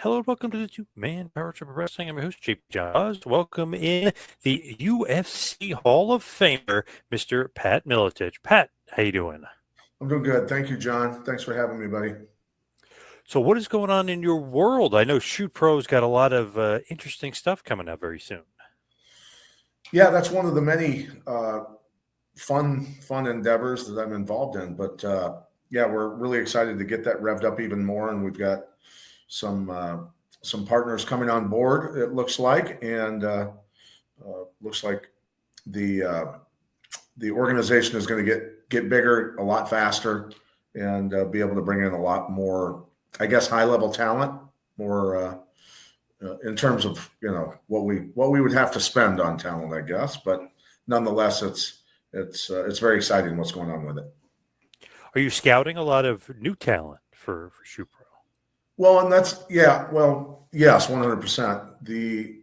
Hello and welcome to the Two-Man Power Trip of Wrestling. I'm your host, John Poz. Welcome in the UFC Hall of Famer, Mr. Pat Miletich. Pat, how you doing? I'm doing good. Thank you, John. Thanks for having me, buddy. So what is going on in your world? I know Shoot Pro's got a lot of interesting stuff coming up very soon. Yeah, that's one of the many fun endeavors that I'm involved in. But yeah, we're really excited to get that revved up even more, and we've got some partners coming on board. It looks like, and looks like the the organization is going to get bigger a lot faster, and be able to bring in a lot more, I guess, high level talent, more. In terms of what we would have to spend on talent, I guess, but nonetheless, it's very exciting what's going on with it. Are you scouting a lot of new talent for Shoot Pro? Well, and that's well, yes, 100%. The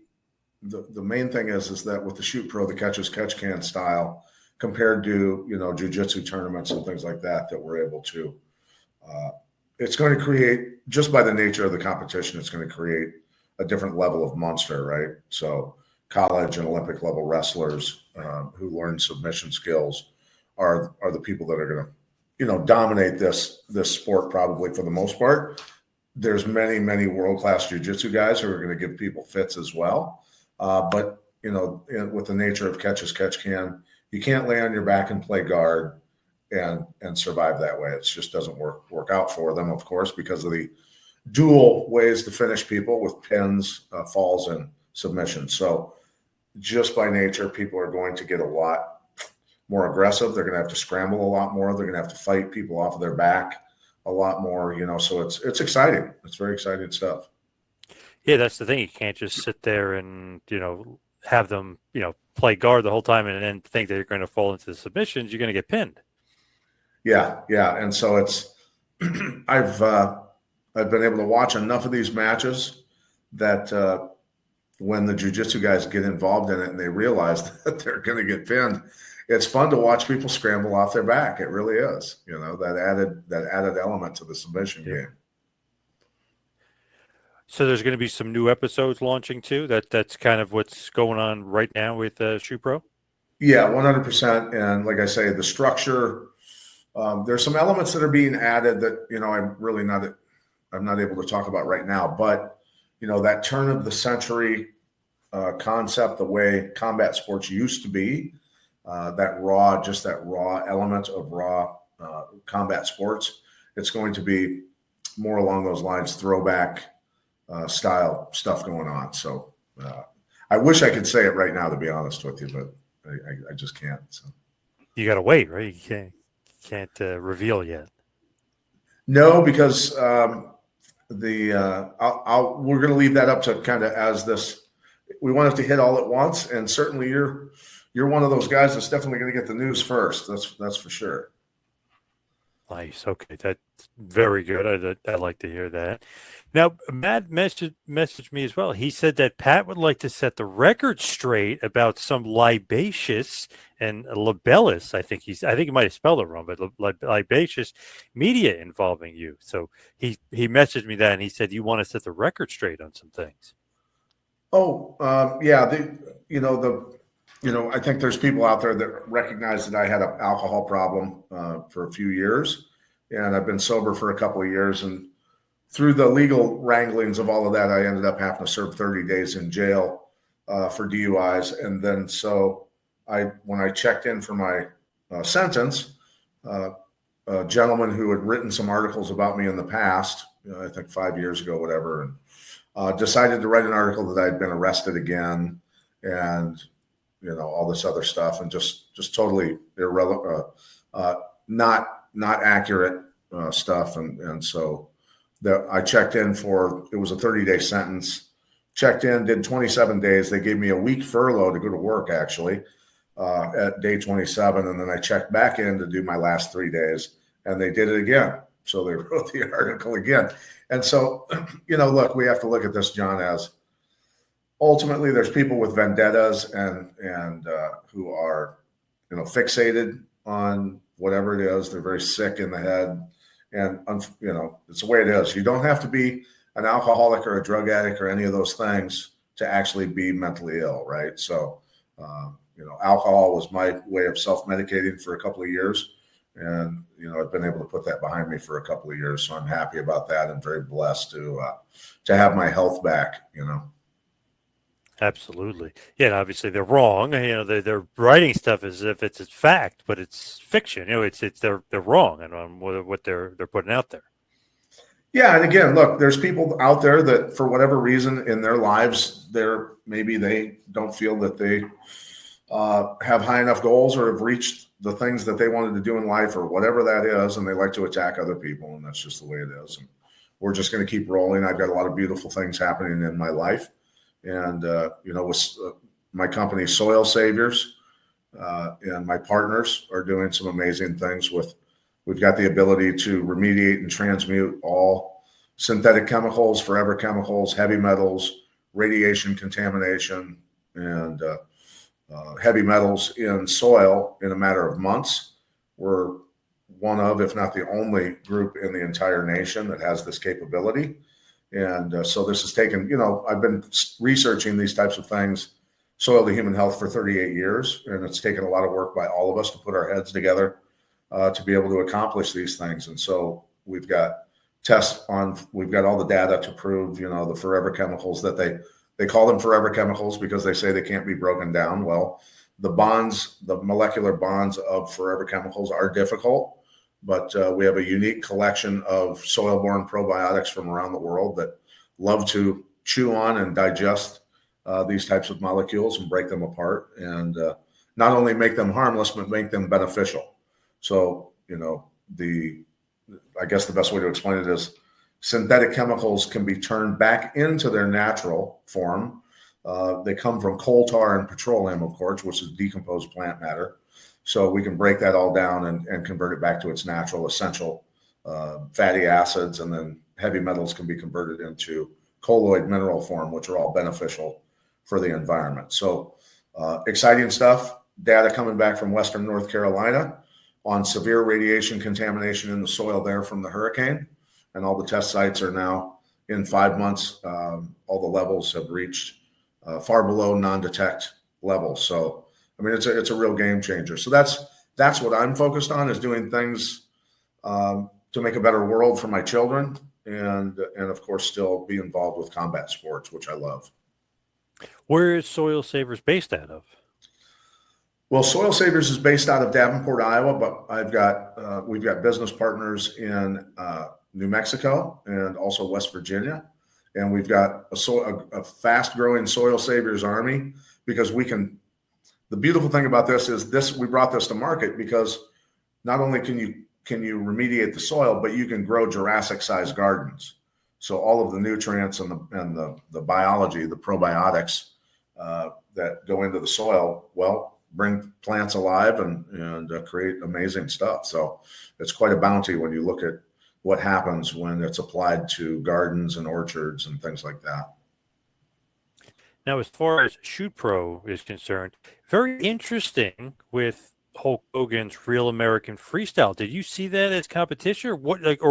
main thing is that with the Shoot Pro, the catch as catch can style, compared to jiu-jitsu tournaments and things like that we're able to, it's going to create, just by the nature of the competition, it's going to create a different level of monster, right? So college and Olympic level wrestlers who learn submission skills are the people that are going to, dominate this sport probably for the most part. There's many world-class jiu-jitsu guys who are going to give people fits as well. But with the nature of catch as catch can, you can't lay on your back and play guard and survive that way. It just doesn't work out for them, of course, because of the dual ways to finish people with pins, falls, and submissions. So just by nature, people are going to get a lot more aggressive. They're going to have to scramble a lot more. They're going to have to fight people off of their back a lot more, so it's exciting. It's very exciting stuff. Yeah, that's the thing. You can't just sit there and, have them, play guard the whole time and then think that you're going to fall into the submissions. You're going to get pinned. Yeah. And so it's I've been able to watch enough of these matches that when the jiu-jitsu guys get involved in it and they realize that they're going to get pinned, it's fun to watch people scramble off their back. It really is, that added element to the submission game. So there's going to be some new episodes launching too. That's kind of what's going on right now with Shoot Pro. Yeah, 100%. And like I say, the structure, there's some elements that are being added that I'm not able to talk about right now. But that turn of the century concept, the way combat sports used to be, that raw element of raw combat sports, it's going to be more along those lines, throwback style stuff going on. So I wish I could say it right now, to be honest with you, but I just can't. So you got to wait, right? You can't reveal yet. No, because we're going to leave that up to kind of as this. We want it to hit all at once, and certainly you're one of those guys that's definitely going to get the news first. That's for sure. Nice. Okay, that's very good. I'd like to hear that. Now, Matt messaged me as well. He said that Pat would like to set the record straight about some libacious and libellous. I think he might have spelled it wrong, but libacious media involving you. So he messaged me that, and he said you want to set the record straight on some things. Oh, yeah. I think there's people out there that recognize that I had an alcohol problem for a few years, and I've been sober for a couple of years. And through the legal wranglings of all of that, I ended up having to serve 30 days in jail for DUIs. And then when I checked in for my sentence, a gentleman who had written some articles about me in the past, I think 5 years ago, whatever, and decided to write an article that I'd been arrested again and all this other stuff, and just totally irrelevant, not accurate stuff. And so I checked in it was a 30-day sentence, checked in, did 27 days. They gave me a week furlough to go to work, actually, at day 27. And then I checked back in to do my last 3 days, and they did it again. So they wrote the article again. And so, look, we have to look at this, John, as ultimately there's people with vendettas and who are, fixated on whatever it is. They're very sick in the head, and it's the way it is. You don't have to be an alcoholic or a drug addict or any of those things to actually be mentally ill, right? So, alcohol was my way of self-medicating for a couple of years. And, I've been able to put that behind me for a couple of years. So I'm happy about that and very blessed to have my health back. Absolutely. Yeah, and obviously they're wrong. They're writing stuff as if it's a fact, but it's fiction. They're wrong on what they're putting out there. Yeah, and again, look, there's people out there that for whatever reason in their lives, maybe they don't feel that they have high enough goals or have reached the things that they wanted to do in life or whatever that is, and they like to attack other people, and that's just the way it is. And we're just going to keep rolling. I've got a lot of beautiful things happening in my life, and with my company Soil Saviors and my partners are doing some amazing things with. We've got the ability to remediate and transmute all synthetic chemicals, forever chemicals, heavy metals, radiation contamination, and heavy metals in soil in a matter of months. We're one of, if not the only group in the entire nation that has this capability. And so this has taken, I've been researching these types of things, soil to human health, for 38 years. And it's taken a lot of work by all of us to put our heads together to be able to accomplish these things. And so we've got we've got all the data to prove, the forever chemicals that they call them forever chemicals because they say they can't be broken down. Well, the molecular bonds of forever chemicals are difficult, but we have a unique collection of soil-borne probiotics from around the world that love to chew on and digest these types of molecules and break them apart and not only make them harmless, but make them beneficial. So, I guess the best way to explain it is synthetic chemicals can be turned back into their natural form. They come from coal tar and petroleum, of course, which is decomposed plant matter. So we can break that all down and convert it back to its natural, essential fatty acids. And then heavy metals can be converted into colloid mineral form, which are all beneficial for the environment. So exciting stuff. Data coming back from Western North Carolina on severe radiation contamination in the soil there from the hurricane. And all the test sites are now in 5 months. All the levels have reached far below non-detect levels. So, I mean, it's a real game changer. So that's what I'm focused on, is doing things to make a better world for my children. And of course, still be involved with combat sports, which I love. Where is Soil Savers based out of? Well, Soil Savers is based out of Davenport, Iowa, but we've got business partners in New Mexico and also West Virginia, and we've got a fast-growing Soil Savers army because we can. The beautiful thing about this is we brought this to market because not only can you remediate the soil, but you can grow Jurassic-sized gardens. So all of the nutrients and the biology, the probiotics that go into the soil, bring plants alive and create amazing stuff. So it's quite a bounty when you look at what happens when it's applied to gardens and orchards and things like that. Now, as far as Shoot Pro is concerned, very interesting with Hulk Hogan's Real American Freestyle. Did you see that as competition, or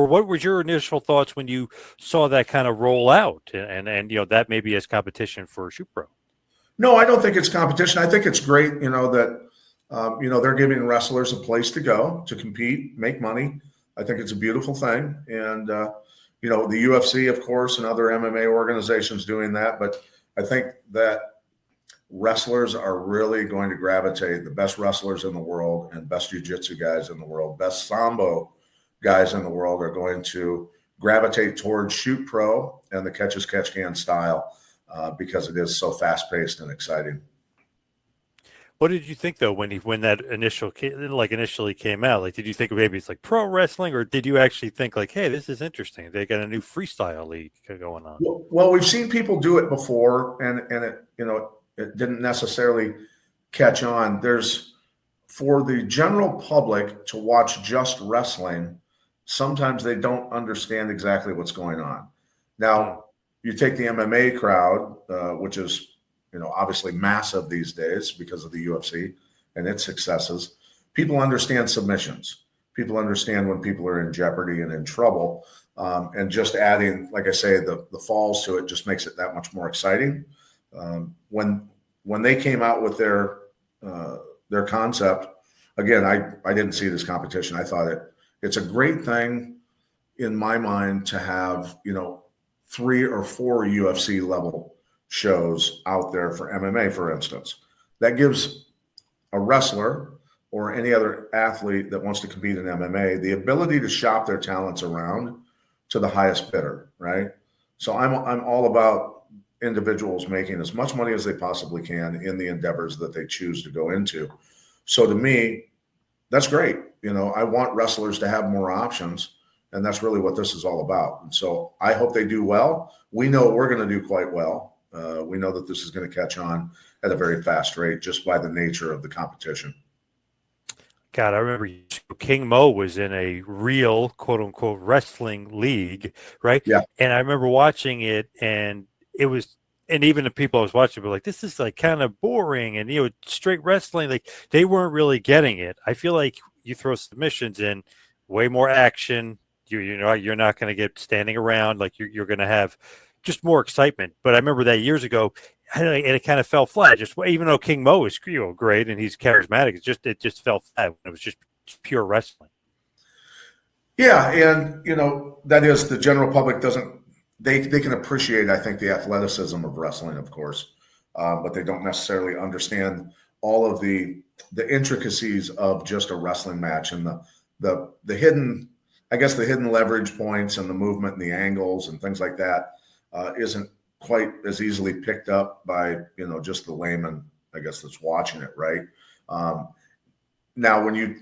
what were your initial thoughts when you saw that kind of roll out, and that maybe as competition for Shoot Pro? No, I don't think it's competition. I think it's great, that they're giving wrestlers a place to go to compete, make money. I think it's a beautiful thing, and the UFC, of course, and other MMA organizations doing that. But I think that wrestlers are really going to gravitate. The best wrestlers in the world and best jiu-jitsu guys in the world, best sambo guys in the world are going to gravitate towards Shoot Pro and the catch as catch can style because it is so fast-paced and exciting. What did you think though when that initially came out? Like, did you think maybe it's like pro wrestling, or did you actually think like, hey, this is interesting? They got a new freestyle league going on. Well, we've seen people do it before, and it didn't necessarily catch on. For the general public to watch just wrestling, sometimes they don't understand exactly what's going on. Now, you take the MMA crowd, which is obviously massive these days because of the UFC and its successes. People understand submissions. People understand when people are in jeopardy and in trouble. And just adding, like I say, the falls to it just makes it that much more exciting. When they came out with their concept, again, I didn't see this competition. I thought it's a great thing in my mind to have, 3 or 4 UFC level shows out there for MMA, for instance. That gives a wrestler or any other athlete that wants to compete in MMA the ability to shop their talents around to the highest bidder, right? So I'm all about individuals making as much money as they possibly can in the endeavors that they choose to go into. So to me, that's great. I want wrestlers to have more options, and that's really what this is all about. And so I hope they do well. We know we're going to do quite well. We know that this is going to catch on at a very fast rate just by the nature of the competition. God, I remember King Mo was in a real quote unquote wrestling league, right? Yeah. And I remember watching it, and even the people I was watching were like, this is like kind of boring, and straight wrestling, like they weren't really getting it. I feel like you throw submissions in, way more action. You're not going to get standing around, like you're going to have just more excitement. But I remember that years ago, and it kind of fell flat. Just even though King Mo is great and he's charismatic, it just fell flat. It was just pure wrestling. Yeah, and that is, the general public doesn't. They can appreciate, I think, the athleticism of wrestling, of course, but they don't necessarily understand all of the intricacies of just a wrestling match and the hidden, I guess, the hidden leverage points and the movement and the angles and things like that isn't quite as easily picked up by just the layman, I guess, that's watching it, right? Now, when you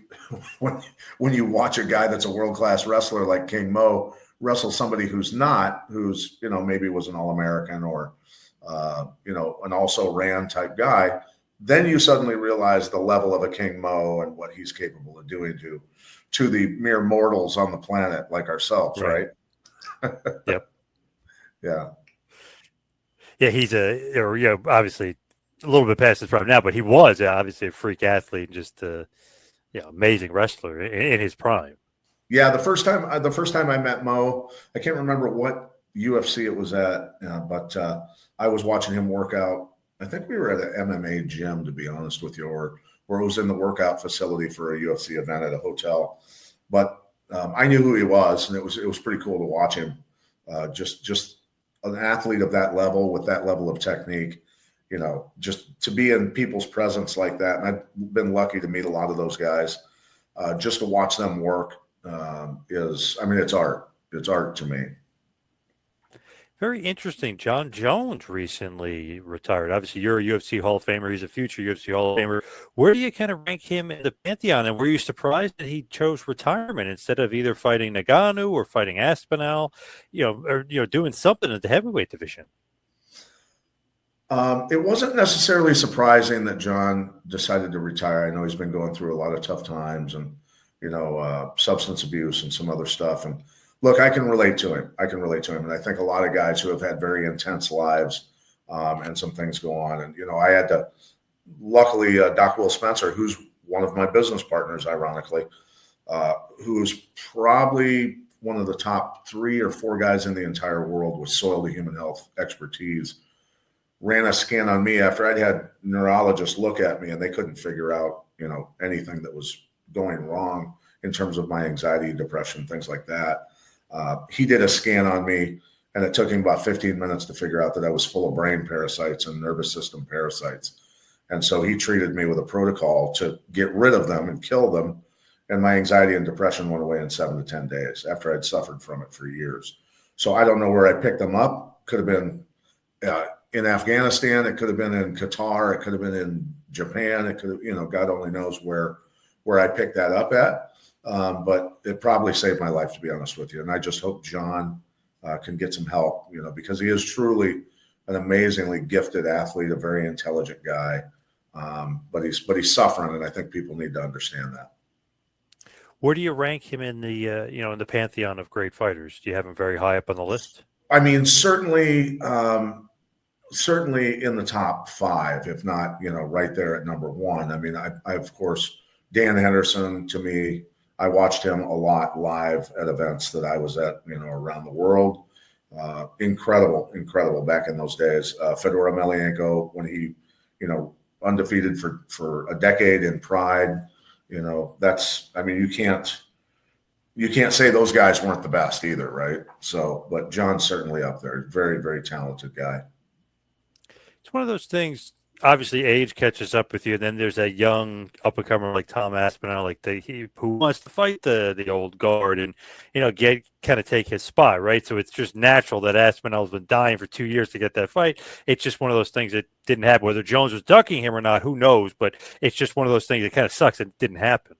watch a guy that's a world-class wrestler like King Mo wrestle somebody who's maybe was an All-American or an also ran type guy, then you suddenly realize the level of a King Mo and what he's capable of doing to the mere mortals on the planet like ourselves, right? Yep. Yeah. Yeah, he's obviously a little bit past his prime now, but he was obviously a freak athlete, just amazing wrestler in his prime. Yeah, the first time I met Mo, I can't remember what UFC it was at, but I was watching him work out. I think we were at an MMA gym, to be honest with you, or it was in the workout facility for a UFC event at a hotel. But I knew who he was, and it was pretty cool to watch him. Just an athlete of that level with that level of technique, just to be in people's presence like that. And I've been lucky to meet a lot of those guys. Just to watch them work it's art. It's art to me. Very interesting. Jon Jones recently retired. Obviously, you're a UFC Hall of Famer. He's a future UFC Hall of Famer. Where do you kind of rank him in the pantheon? And were you surprised that he chose retirement instead of either fighting Nagano or fighting Aspinall, or doing something in the heavyweight division? It wasn't necessarily surprising that Jon decided to retire. I know he's been going through a lot of tough times and substance abuse and some other stuff. And look, I can relate to him. And I think a lot of guys who have had very intense lives and some things go on. And, I had to, luckily, Doc Will Spencer, who's one of my business partners, ironically, who's probably one of the top 3 or 4 guys in the entire world with soil to human health expertise, ran a scan on me after I'd had neurologists look at me and they couldn't figure out, anything that was going wrong in terms of my anxiety, depression, things like that. He did a scan on me, and it took him about 15 minutes to figure out that I was full of brain parasites and nervous system parasites. And so he treated me with a protocol to get rid of them and kill them. And my anxiety and depression went away in 7 to 10 days after I'd suffered from it for years. So I don't know where I picked them up. Could have been in Afghanistan. It could have been in Qatar. It could have been in Japan. It could have, God only knows where I picked that up at. But it probably saved my life, to be honest with you. And I just hope Jon can get some help, because he is truly an amazingly gifted athlete, a very intelligent guy. But he's suffering, and I think people need to understand that. Where do you rank him in the in the pantheon of great fighters? Do you have him very high up on the list? I mean, certainly in the top 5, if not right there at number 1. I mean, I of course, Dan Henderson, to me, I watched him a lot live at events that I was at, around the world. Incredible back in those days. Fedor Emelianenko, when he, undefeated for a decade in Pride, you can't say those guys weren't the best either, right? So, but John's certainly up there. Very, very talented guy. It's one of those things. Obviously, age catches up with you. And then there's that young up and comer like Tom Aspinall, who wants to fight the old guard and get kind of take his spot, right? So it's just natural that Aspinall's been dying for 2 years to get that fight. It's just one of those things that didn't happen. Whether Jones was ducking him or not, who knows? But it's just one of those things that kind of sucks. It didn't happen.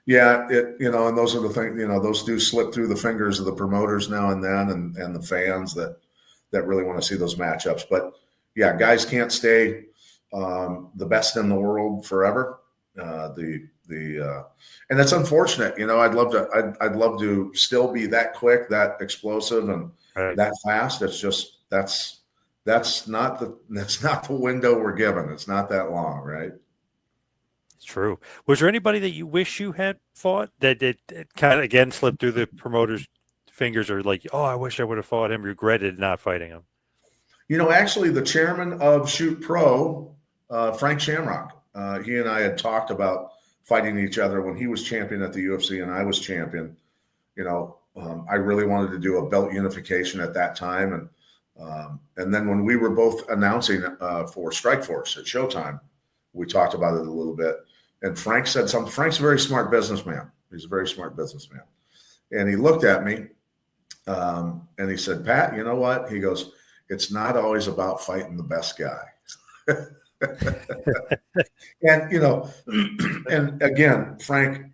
Yeah, and those are the things. Those do slip through the fingers of the promoters now and then, and the fans that really want to see those matchups, but. Yeah, guys can't stay the best in the world forever. And it's unfortunate. I'd love to still be that quick, that explosive, and that fast. It's just that's not the window we're given. It's not that long, right? It's true. Was there anybody that you wish you had fought that it kind of again slipped through the promoter's fingers, or like, oh, I wish I would have fought him, regretted not fighting him? Actually, the chairman of Shoot Pro, Frank Shamrock, he and I had talked about fighting each other when he was champion at the UFC and I was champion. I really wanted to do a belt unification at that time. And then when we were both announcing for Strikeforce at Showtime, we talked about it a little bit. And Frank said something. Frank's a very smart businessman. He's a very smart businessman. And he looked at me and he said, Pat, you know what? He goes, it's not always about fighting the best guy. And again, Frank,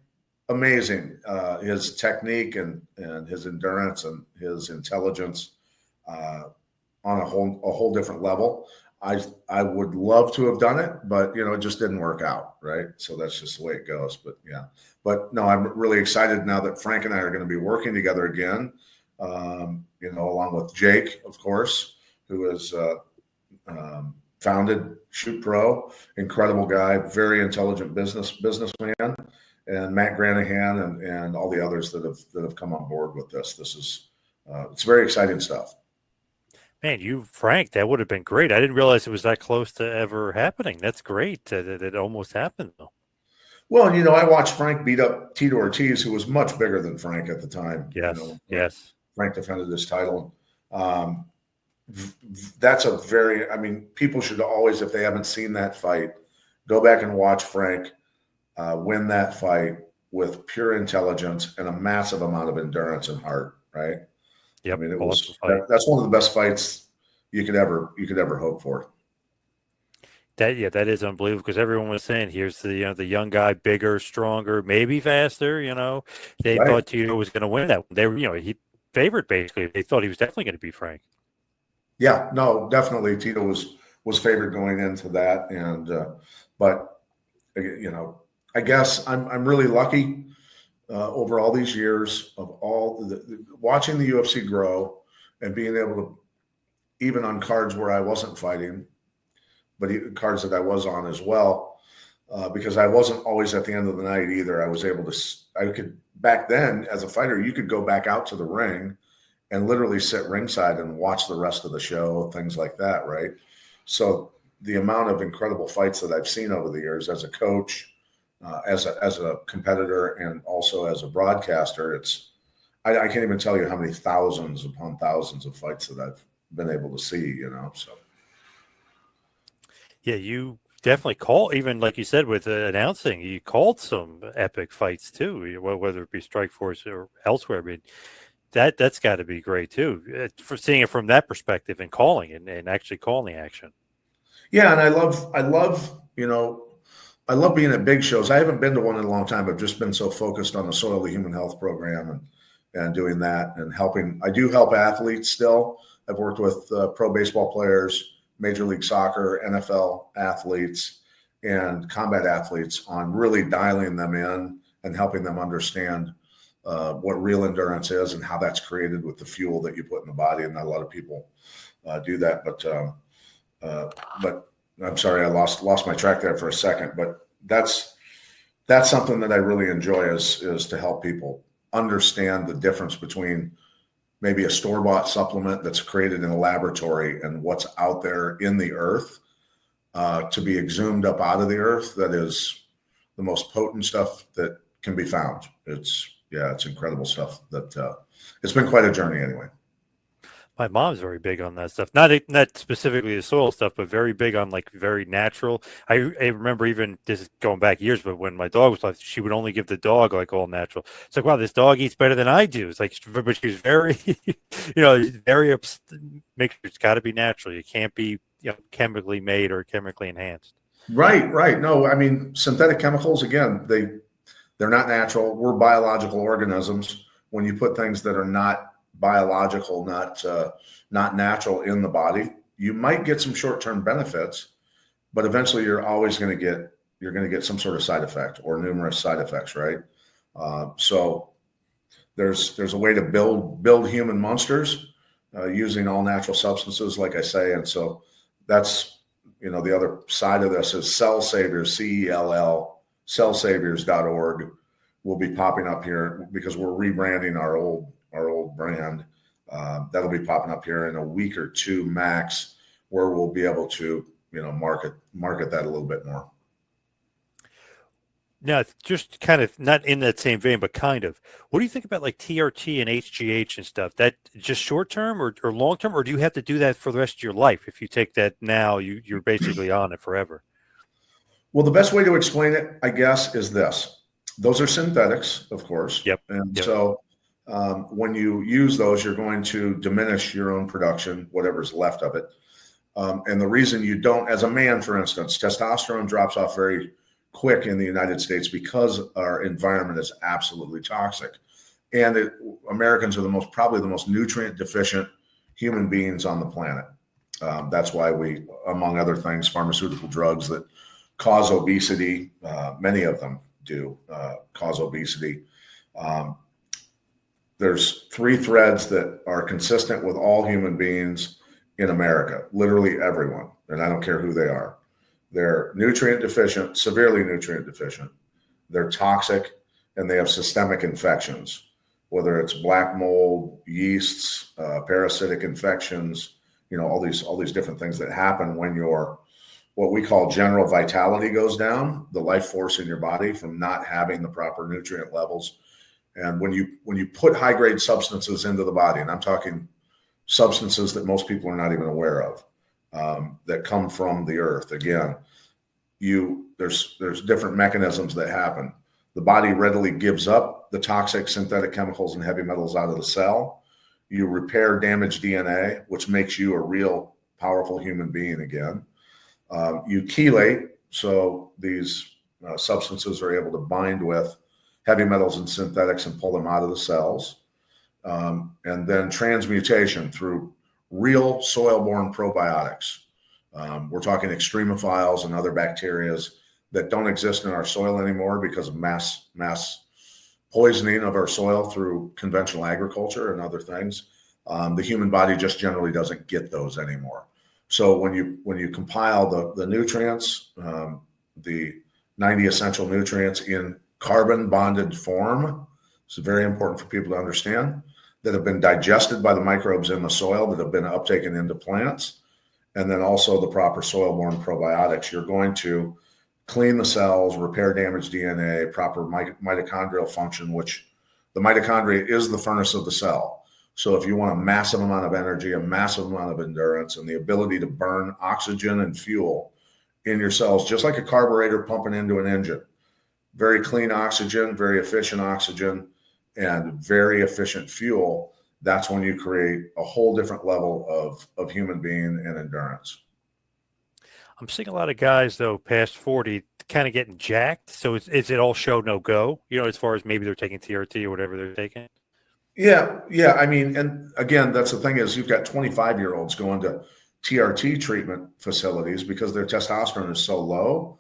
amazing. His technique and his endurance and his intelligence on a whole different level. I would love to have done it, but it just didn't work out, right? So that's just the way it goes. But yeah. But no, I'm really excited now that Frank and I are going to be working together again. Along with Jake, of course, who has founded Shoot Pro, incredible guy, very intelligent businessman, and Matt Granahan and all the others that have come on board with this. This is it's very exciting stuff. Man, Frank, that would have been great. I didn't realize it was that close to ever happening. That's great that it almost happened, though. Well, I watched Frank beat up Tito Ortiz, who was much bigger than Frank at the time. Yes, yes. Frank defended his title. That's people should always, if they haven't seen that fight, go back and watch Frank win that fight with pure intelligence and a massive amount of endurance and heart, right? Yep. That's one of the best fights you could ever hope for. That is unbelievable, because everyone was saying, here's the young guy, bigger, stronger, maybe faster. They thought Tito was going to win that one. They were he favored basically. They thought he was definitely going to beat Frank. Yeah, no, definitely Tito was favored going into that, and but I guess I'm really lucky over all these years of watching the UFC grow and being able to, even on cards where I wasn't fighting, but cards that I was on as well, because I wasn't always at the end of the night either. I could back then as a fighter, you could go back out to the ring and literally sit ringside and watch the rest of the show, things like that, right? So the amount of incredible fights that I've seen over the years as a coach, as a competitor, and also as a broadcaster, I can't even tell you how many thousands upon thousands of fights that I've been able to see, So yeah, you definitely call, even like you said with announcing, you called some epic fights too, whether it be Strikeforce or elsewhere. I mean, that's got to be great too, for seeing it from that perspective and calling it and actually calling the action. Yeah, and I love being at big shows. I haven't been to one in a long time. I've just been so focused on the Soil to Human Health program and doing that and helping. I do help athletes still. I've worked with pro baseball players, Major League Soccer, NFL athletes, and combat athletes on really dialing them in and helping them understand what real endurance is and how that's created with the fuel that you put in the body. And not a lot of people do that, but I'm sorry, I lost my track there for a second. But that's that's something that I really enjoy is to help people understand the difference between maybe a store-bought supplement that's created in a laboratory and what's out there in the earth, to be exhumed up out of the earth, that is the most potent stuff that can be found. It's incredible stuff. That it's been quite a journey anyway. My mom's very big on that stuff. Not specifically the soil stuff, but very big on like very natural. I remember, even this is going back years, but when my dog was like, she would only give the dog like all natural. It's like, wow, this dog eats better than I do. It's like, but she was very, very make sure it's got to be natural. You can't be chemically made or chemically enhanced. Right. No, I mean, synthetic chemicals, again, they're not natural. We're biological organisms. When you put things that are not biological, not natural in the body, you might get some short-term benefits, but eventually you're going to get some sort of side effect or numerous side effects, right? So there's a way to build human monsters using all natural substances, like I say, and so that's the other side of this is Cell Saviors, CELL, cellsaviors.org will be popping up here because we're rebranding our old brand. That'll be popping up here in a week or two max, where we'll be able to market that a little bit more. Now, just kind of not in that same vein, but kind of. What do you think about like TRT and HGH and stuff? That just short term or long term, or do you have to do that for the rest of your life? If you take that now, you're basically on it forever. Well, the best way to explain it, I guess, is this: those are synthetics, of course. Yep. And so when you use those, you're going to diminish your own production, whatever's left of it. And the reason you don't, as a man, for instance, testosterone drops off very quick in the United States because our environment is absolutely toxic. And Americans are probably the most nutrient deficient human beings on the planet. That's why we, among other things, pharmaceutical drugs that cause obesity, many of them do cause obesity. There's three threads that are consistent with all human beings in America, literally everyone, and I don't care who they are. They're nutrient deficient, severely nutrient deficient. They're toxic, and they have systemic infections, whether it's black mold, yeasts, parasitic infections, all these different things that happen when your what we call general vitality goes down, the life force in your body from not having the proper nutrient levels. And when you put high grade substances into the body, and I'm talking substances that most people are not even aware of, that come from the earth. Again, there's different mechanisms that happen. The body readily gives up the toxic synthetic chemicals and heavy metals out of the cell. You repair damaged DNA, which makes you a real powerful human being again. You chelate, so these substances are able to bind with heavy metals and synthetics and pull them out of the cells. And then transmutation through real soil-borne probiotics. We're talking extremophiles and other bacterias that don't exist in our soil anymore because of mass poisoning of our soil through conventional agriculture and other things. The human body just generally doesn't get those anymore. So when you compile the nutrients, the 90 essential nutrients in carbon bonded form, it's very important for people to understand, that have been digested by the microbes in the soil, that have been uptaken into plants, and then also the proper soil-borne probiotics, you're going to clean the cells, repair damaged DNA, proper mitochondrial function, which the mitochondria is the furnace of the cell. So if you want a massive amount of energy, a massive amount of endurance, and the ability to burn oxygen and fuel in your cells, just like a carburetor pumping into an engine, very clean oxygen, very efficient oxygen, and very efficient fuel, that's when you create a whole different level of human being and endurance. I'm seeing a lot of guys, though, past 40, kind of getting jacked. So is it all show, no go, as far as maybe they're taking TRT or whatever they're taking? Yeah. I mean, and again, that's the thing is you've got 25-year-olds going to TRT treatment facilities because their testosterone is so low,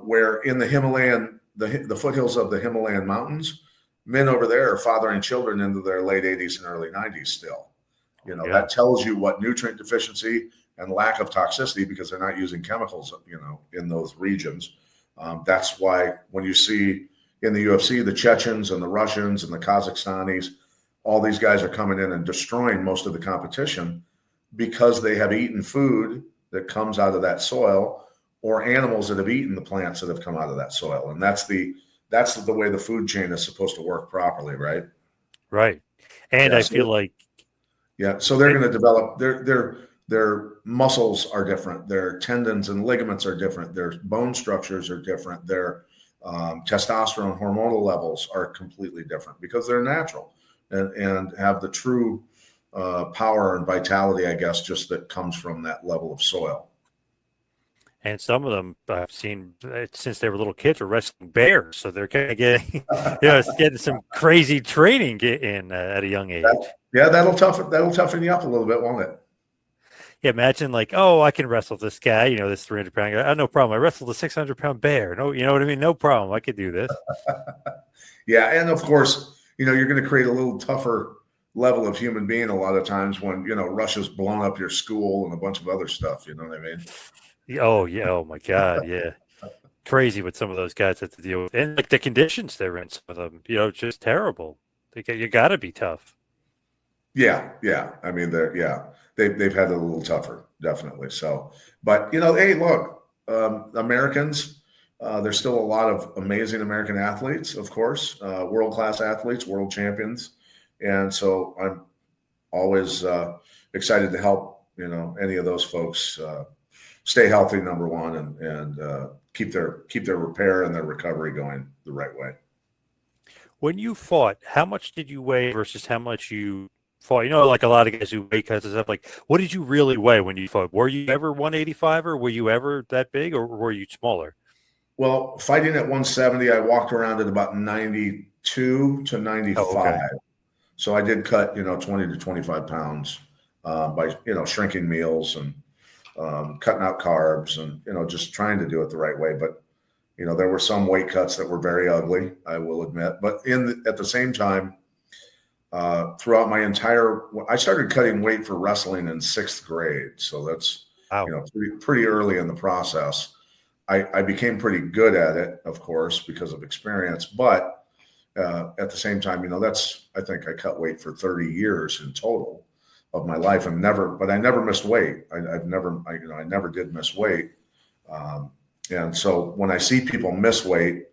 where in the Himalayan, the foothills of the Himalayan mountains, men over there are fathering children into their late 80s and early 90s still. That tells you what nutrient deficiency and lack of toxicity, because they're not using chemicals, in those regions. That's why when you see in the UFC, the Chechens and the Russians and the Kazakhstanis, all these guys are coming in and destroying most of the competition because they have eaten food that comes out of that soil or animals that have eaten the plants that have come out of that soil. And that's the way the food chain is supposed to work properly, right? Right. And Yeah. I feel like, So they're going to develop their muscles are different. Their tendons and ligaments are different. Their bone structures are different. Their testosterone hormonal levels are completely different because they're natural and have the true power and vitality, I guess, just that comes from that level of soil. and some of them I've seen since they were little kids are wrestling bears, so they're kind of getting, it's getting some crazy training in at a young age. That'll toughen you up a little bit, won't it? Yeah, imagine like, oh, I can wrestle this guy, this 300-pound guy. Oh, no problem. I wrestled a 600-pound bear. No, you know what I mean? No problem. I could do this. Yeah, and of course, you're going to create a little tougher level of human being a lot of times when Russia's blown up your school and a bunch of other stuff. You know what I mean? Oh yeah. Oh my God. Yeah. Crazy what some of those guys have to deal with, and like the conditions they're in. Some of them, it's just terrible. You got to be tough. Yeah. I mean, they've had it a little tougher, definitely. So, but hey, look, Americans. There's still a lot of amazing American athletes, of course, world-class athletes, world champions, and so I'm always excited to help any of those folks stay healthy, number one, and keep their repair and their recovery going the right way. When you fought, how much did you weigh versus how much you fought? Like a lot of guys who weigh cuts and stuff. Like, what did you really weigh when you fought? Were you ever 185 or were you ever that big, or were you smaller? Well, fighting at 170, I walked around at about 92 to 95. Oh, okay. So I did cut, 20 to 25 pounds by, shrinking meals and cutting out carbs and, just trying to do it the right way. But, there were some weight cuts that were very ugly, I will admit. But at the same time, throughout I started cutting weight for wrestling in 6th grade. So that's, Wow. pretty early in the process. I became pretty good at it, of course, because of experience. But at the same time, I think I cut weight for 30 years in total of my life, and I never missed weight. I never did miss weight. And so when I see people miss weight,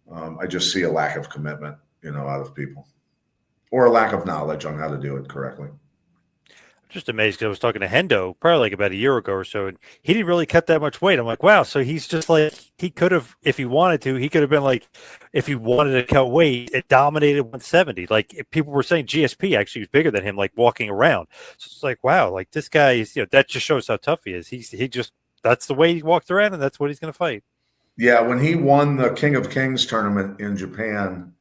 I just see a lack of commitment, out of people, or a lack of knowledge on how to do it correctly. Just amazed because I was talking to Hendo probably like about a year ago or so, and he didn't really cut that much weight. I'm like, wow. So he's just like, he could have, if he wanted to, he could have been like, if he wanted to cut weight, it dominated 170. Like people were saying GSP actually was bigger than him, like walking around. So it's like, wow, like this guy is, that just shows how tough he is. He just, that's the way he walked around and that's what he's going to fight. Yeah. When he won the King of Kings tournament in Japan,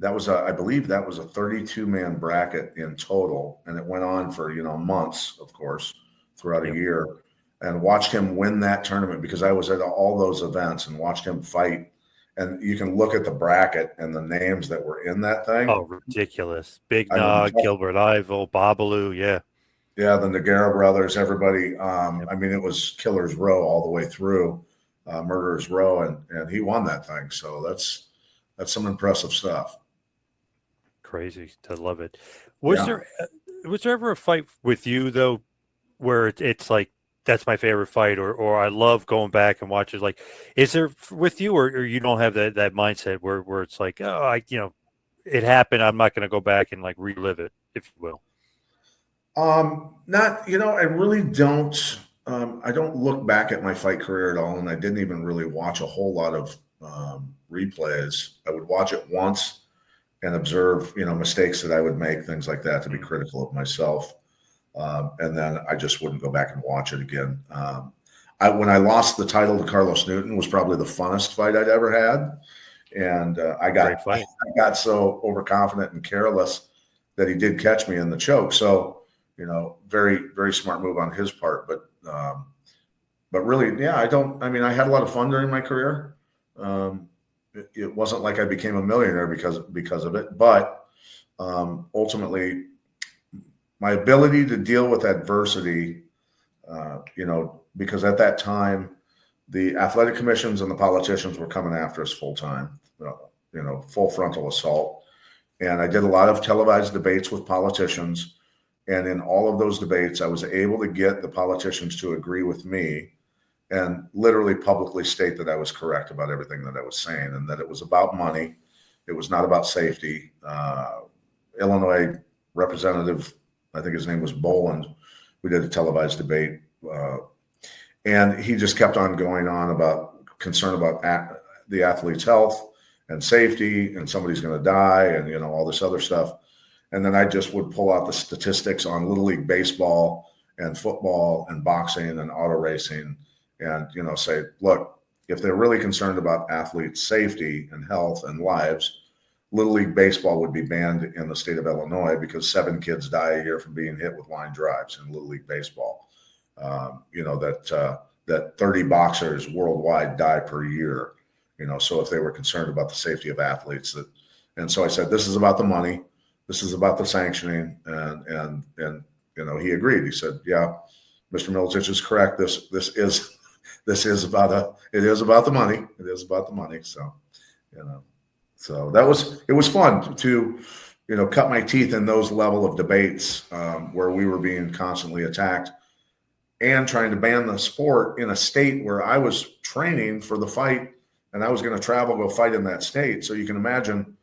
I believe that was a 32-man bracket in total. And it went on for, months, of course, throughout a year, and watched him win that tournament because I was at all those events and watched him fight. And you can look at the bracket and the names that were in that thing. Oh, ridiculous. Big Nog, Gilbert Ivel, Babalu. Yeah. Yeah. The Nogueira brothers, everybody. I mean, it was killer's row all the way through, murderer's row. And he won that thing. So that's some impressive stuff. Crazy. I love it. Was there ever a fight with you though, where it's like, that's my favorite fight, or I love going back and watching? Like, is there with you, or you don't have that mindset where it's like, oh, it happened, I'm not going to go back and like relive it, if you will? Not, I really don't. I don't look back at my fight career at all, and I didn't even really watch a whole lot of replays. I would watch it once and observe, mistakes that I would make, things like that, to be critical of myself. And then I just wouldn't go back and watch it again. When I lost the title to Carlos Newton was probably the funnest fight I'd ever had. And I got so overconfident and careless that he did catch me in the choke. So, very, very smart move on his part. But really, yeah, I had a lot of fun during my career. It wasn't like I became a millionaire because of it, but ultimately my ability to deal with adversity, because at that time the athletic commissions and the politicians were coming after us full time, full frontal assault. And I did a lot of televised debates with politicians. And in all of those debates, I was able to get the politicians to agree with me and literally publicly state that I was correct about everything that I was saying, and that it was about money. It was not about safety. Illinois Representative, I think his name was Boland, we did a televised debate. And he just kept on going on about concern about the athlete's health and safety, and somebody's going to die, and all this other stuff. And then I just would pull out the statistics on Little League baseball and football and boxing and auto racing, and say, look, if they're really concerned about athletes' safety and health and lives, Little League baseball would be banned in the state of Illinois, because 7 kids die a year from being hit with line drives in Little League baseball. That 30 boxers worldwide die per year. So if they were concerned about the safety of athletes, and so I said, this is about the money, this is about the sanctioning, and he agreed. He said, yeah, Mr. Miletich is correct. It is about the money. It is about the money. So, so it was fun to, cut my teeth in those level of debates where we were being constantly attacked, and trying to ban the sport in a state where I was training for the fight, and I was going to go fight in that state. So you can imagine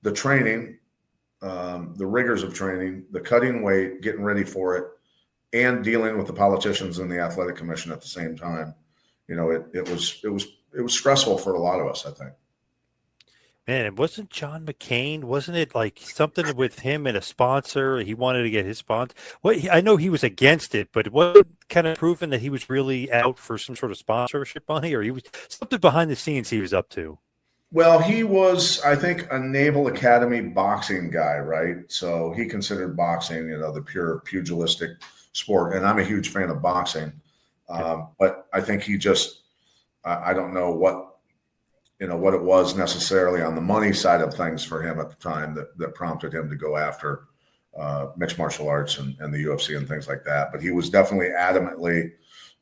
the training, the rigors of training, the cutting weight, getting ready for it, and dealing with the politicians and the athletic commission at the same time. It was stressful for a lot of us, I think. Man, it wasn't John McCain. Wasn't it like something with him and a sponsor? He wanted to get his sponsor. Well, I know he was against it, but it wasn't kind of proven that he was really out for some sort of sponsorship money, or he was something behind the scenes he was up to. Well, he was, I think, a Naval Academy boxing guy, right? So he considered boxing, the pure pugilistic sport. And I'm a huge fan of boxing. But I think he just, I don't know what it was necessarily on the money side of things for him at the time that prompted him to go after mixed martial arts and the UFC and things like that. But he was definitely adamantly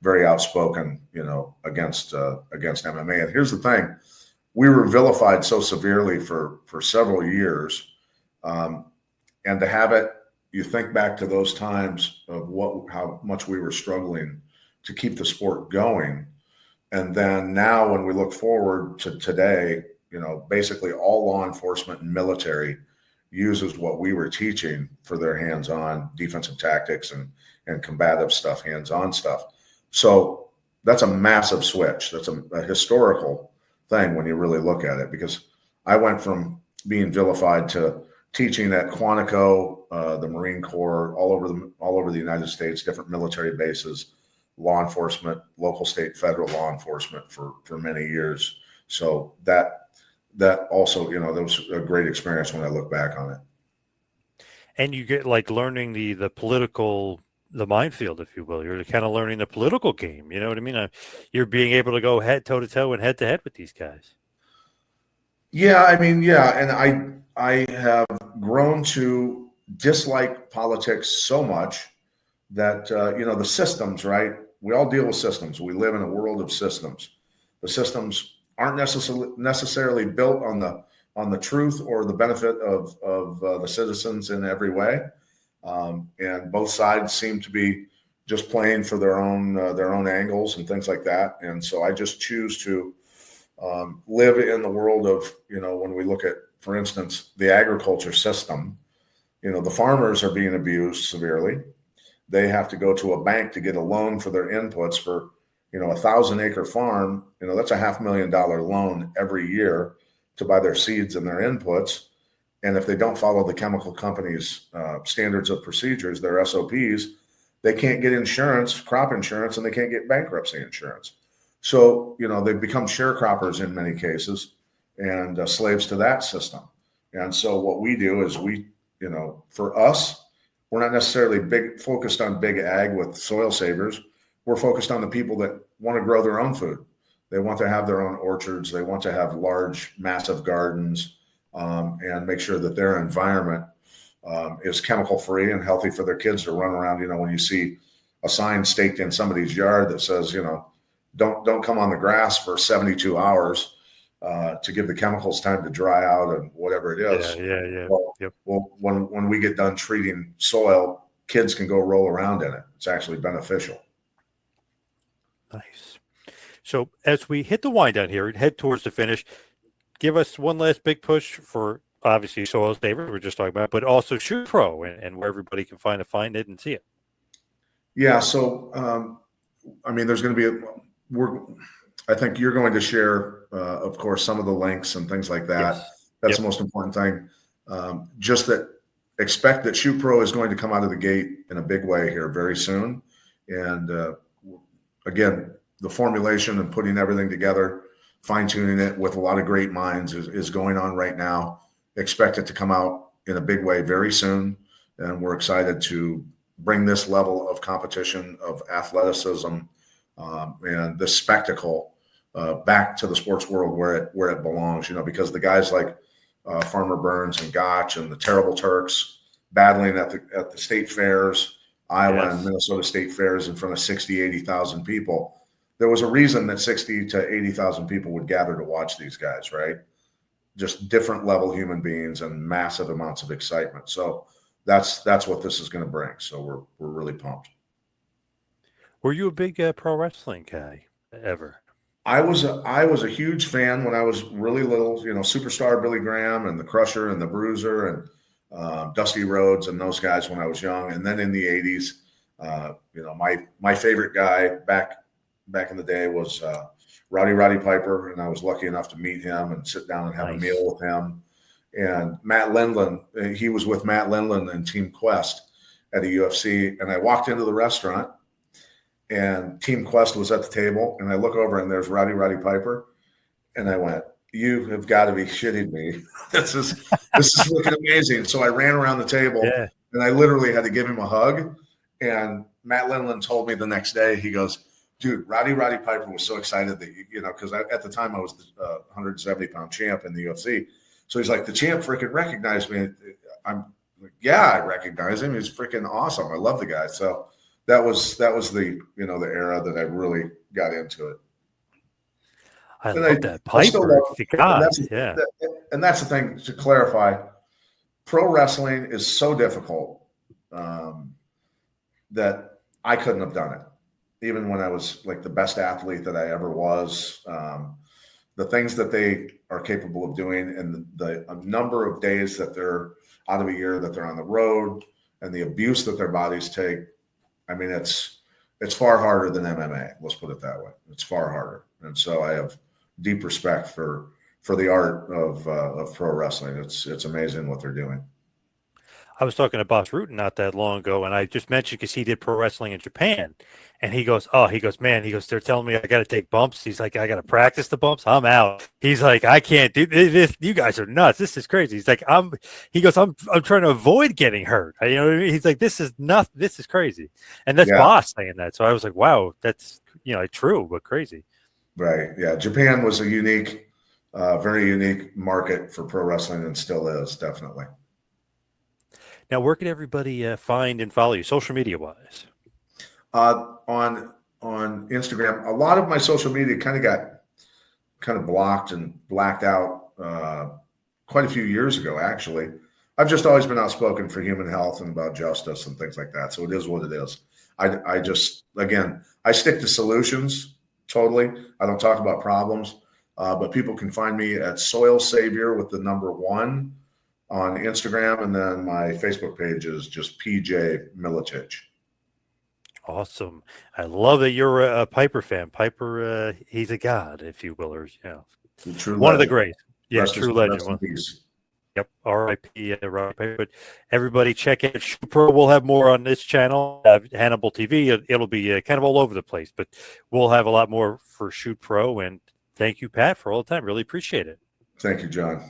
very outspoken, against MMA. And here's the thing. We were vilified so severely for several years. And to have it, you think back to those times of how much we were struggling to keep the sport going. And then now when we look forward to today, basically all law enforcement and military uses what we were teaching for their hands-on defensive tactics and combative stuff, hands-on stuff. So that's a massive switch. That's a historical thing when you really look at it, because I went from being vilified to teaching at Quantico, the Marine Corps, all over the United States, different military bases, law enforcement, local, state, federal law enforcement for many years. So that also, that was a great experience when I look back on it. And you get like learning the political, the minefield, if you will. You're kind of learning the political game. You know what I mean? You're being able to go toe to toe and head to head with these guys. Yeah, I mean, yeah. And I have grown to dislike politics so much that, the systems, right? We all deal with systems. We live in a world of systems. The systems aren't necessarily built on the truth or the benefit of the citizens in every way. And both sides seem to be just playing for their own angles and things like that. And so I just choose to live in the world of, when we look at, for instance, the agriculture system, the farmers are being abused severely. They have to go to a bank to get a loan for their inputs for, a 1,000-acre farm. That's a $500,000 loan every year to buy their seeds and their inputs. And if they don't follow the chemical company's standards of procedures, their SOPs, they can't get insurance, crop insurance, and they can't get bankruptcy insurance. So, they've become sharecroppers in many cases and slaves to that system. And so what we do is for us, we're not necessarily focused on big ag with soil savers. We're focused on the people that want to grow their own food. They want to have their own orchards. They want to have large, massive gardens, and make sure that their environment is chemical free and healthy for their kids to run around. When you see a sign staked in somebody's yard that says, don't come on the grass for 72 hours to give the chemicals time to dry out and whatever it is. Yeah. Well, Yep. well, when we get done treating soil, kids can go roll around in it. It's actually beneficial. Nice. So as we hit the wind down here and head towards the finish, give us one last big push for obviously Soil's favorite we're just talking about, but also Shoot Pro and where everybody can find it and see it. Yeah. So, I mean, there's going to be I think you're going to share, of course, some of the links and things like that. Yes. That's the most important thing. Just that expect that Shoot Pro is going to come out of the gate in a big way here very soon. And again, the formulation and putting everything together, fine tuning it with a lot of great minds is going on right now. Expect it to come out in a big way very soon. And we're excited to bring this level of competition, of athleticism, and this spectacle back to the sports world where it belongs, because the guys like Farmer Burns and Gotch and the Terrible Turks battling at the state fairs, Iowa and Minnesota state fairs in front of 60, 80,000 people. There was a reason that 60 to 80,000 people would gather to watch these guys, right? Just different level human beings and massive amounts of excitement. So that's what this is going to bring. So we're really pumped. Were you a big pro wrestling guy ever? I was a huge fan when I was really little. Superstar Billy Graham and the Crusher and the Bruiser and Dusty Rhodes and those guys when I was young. And then in the 80s, my favorite guy back in the day was Roddy Piper, and I was lucky enough to meet him and sit down and have a meal with him. And Matt Lindland, he was with Matt Lindland and Team Quest at the UFC. And I walked into the restaurant, and Team Quest was at the table, and I look over, and there's Roddy Piper, and I went, "You have got to be shitting me! This is looking amazing!" So I ran around the table, and I literally had to give him a hug. And Matt Lindland told me the next day, he goes, "Dude, Roddy Piper was so excited that because at the time I was the 170-pound champ in the UFC." So he's like, "The champ freaking recognized me." I'm like, "Yeah, I recognize him. He's freaking awesome. I love the guy." So that was the the era that I really got into it. I love that Piper. And that's the thing to clarify. Pro wrestling is so difficult that I couldn't have done it, even when I was like the best athlete that I ever was. The things that they are capable of doing, and the number of days that they're out of a year that they're on the road, and the abuse that their bodies take. I mean, it's far harder than MMA. Let's put it that way. It's far harder, and so I have deep respect for the art of pro wrestling. It's amazing what they're doing. I was talking to Boss Rutan not that long ago, and I just mentioned because he did pro wrestling in Japan, and he goes, man, they're telling me I got to take bumps. He's like, I got to practice the bumps. I'm out. He's like, I can't do this. You guys are nuts. This is crazy. He's like, I'm trying to avoid getting hurt. You know what I mean? He's like, this is nothing. This is crazy. And that's Boss saying that. So I was like, wow, that's, true, but crazy. Right. Yeah. Japan was a unique, very unique market for pro wrestling, and still is, definitely. Now, where can everybody find and follow you, social media wise? On Instagram, a lot of my social media kind of blocked and blacked out quite a few years ago. Actually, I've just always been outspoken for human health and about justice and things like that. So it is what it is. I just, again, I stick to solutions totally. I don't talk about problems, but people can find me at Soil Savior with the number 1 on Instagram, and then my Facebook page is just PJ Miletich. Awesome. I love that you're a Piper fan. Piper, he's a god, if you will, or one of the greats. Yeah, true legend. Yep. R.I.P. Robert Piper. But everybody check out Shoot Pro. We'll have more on this channel, Hannibal TV. It'll be kind of all over the place, but we'll have a lot more for Shoot Pro. And thank you, Pat, for all the time. Really appreciate it. Thank you, John.